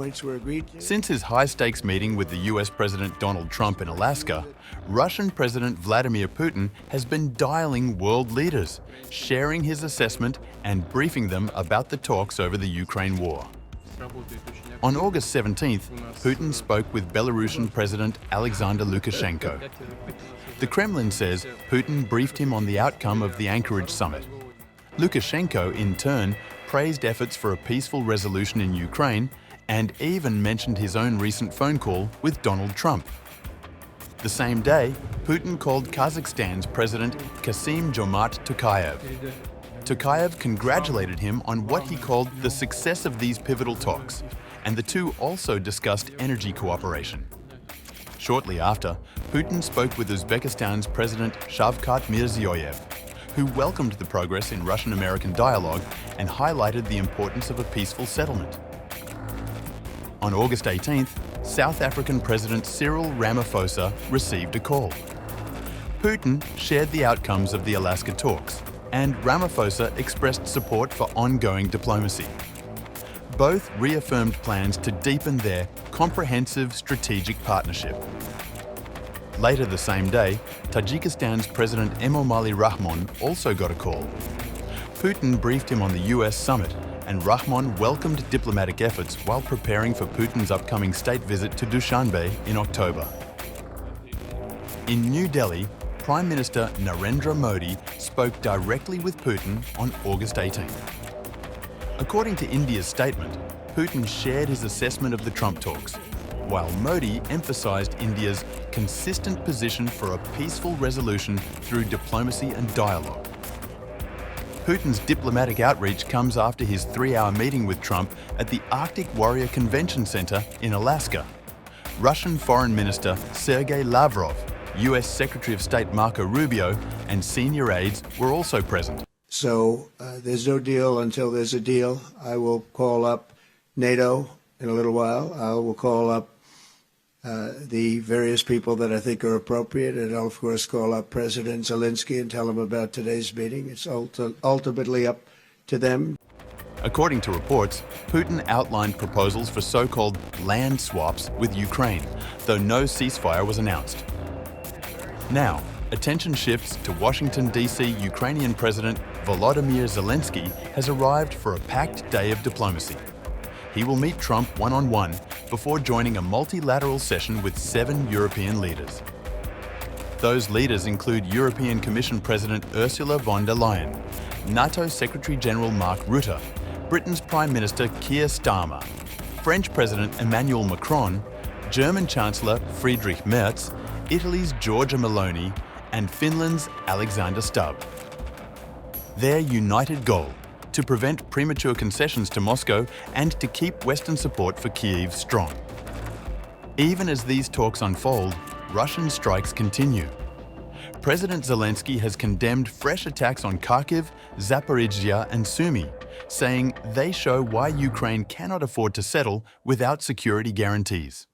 points were agreed to. Since his high-stakes meeting with the US President Donald Trump in Alaska, Russian President Vladimir Putin has been dialing world leaders, sharing his assessment and briefing them about the talks over the Ukraine war. On August 17th, Putin spoke with Belarusian President Alexander Lukashenko. The Kremlin says Putin briefed him on the outcome of the Anchorage summit. Lukashenko, in turn, praised efforts for a peaceful resolution in Ukraine and even mentioned his own recent phone call with Donald Trump. The same day, Putin called Kazakhstan's President Kassym-Jomart Tokayev. Tokayev congratulated him on what he called the success of these pivotal talks, and the two also discussed energy cooperation. Shortly after, Putin spoke with Uzbekistan's President Shavkat Mirziyoyev, who welcomed the progress in Russian-American dialogue and highlighted the importance of a peaceful settlement. On August 18th, South African President Cyril Ramaphosa received a call. Putin shared the outcomes of the Alaska talks, and Ramaphosa expressed support for ongoing diplomacy. Both reaffirmed plans to deepen their comprehensive strategic partnership. Later the same day, Tajikistan's President Emomali Rahmon also got a call. Putin briefed him on the US summit, and Rahmon welcomed diplomatic efforts while preparing for Putin's upcoming state visit to Dushanbe in October. In New Delhi, Prime Minister Narendra Modi spoke directly with Putin on August 18th. According to India's statement, Putin shared his assessment of the Trump talks, while Modi emphasized India's consistent position for a peaceful resolution through diplomacy and dialogue. Putin's diplomatic outreach comes after his 3-hour meeting with Trump at the Arctic Warrior Convention Center in Alaska. Russian Foreign Minister Sergei Lavrov, US Secretary of State Marco Rubio, and senior aides were also present. So there's no deal until there's a deal. I will call up NATO in a little while. I will call up the various people that I think are appropriate, and I'll, of course, call up President Zelensky and tell him about today's meeting. It's ultimately up to them. According to reports, Putin outlined proposals for so-called land swaps with Ukraine, though no ceasefire was announced. Now, attention shifts to Washington, D.C. Ukrainian President Volodymyr Zelensky has arrived for a packed day of diplomacy. He will meet Trump one-on-one before joining a multilateral session with 7 European leaders. Those leaders include European Commission President Ursula von der Leyen, NATO Secretary-General Mark Rutte, Britain's Prime Minister Keir Starmer, French President Emmanuel Macron, German Chancellor Friedrich Merz, Italy's Giorgia Meloni, and Finland's Alexander Stubb. Their united goal: to prevent premature concessions to Moscow and to keep Western support for Kyiv strong. Even as these talks unfold, Russian strikes continue. President Zelensky has condemned fresh attacks on Kharkiv, Zaporizhzhia and Sumy, saying they show why Ukraine cannot afford to settle without security guarantees.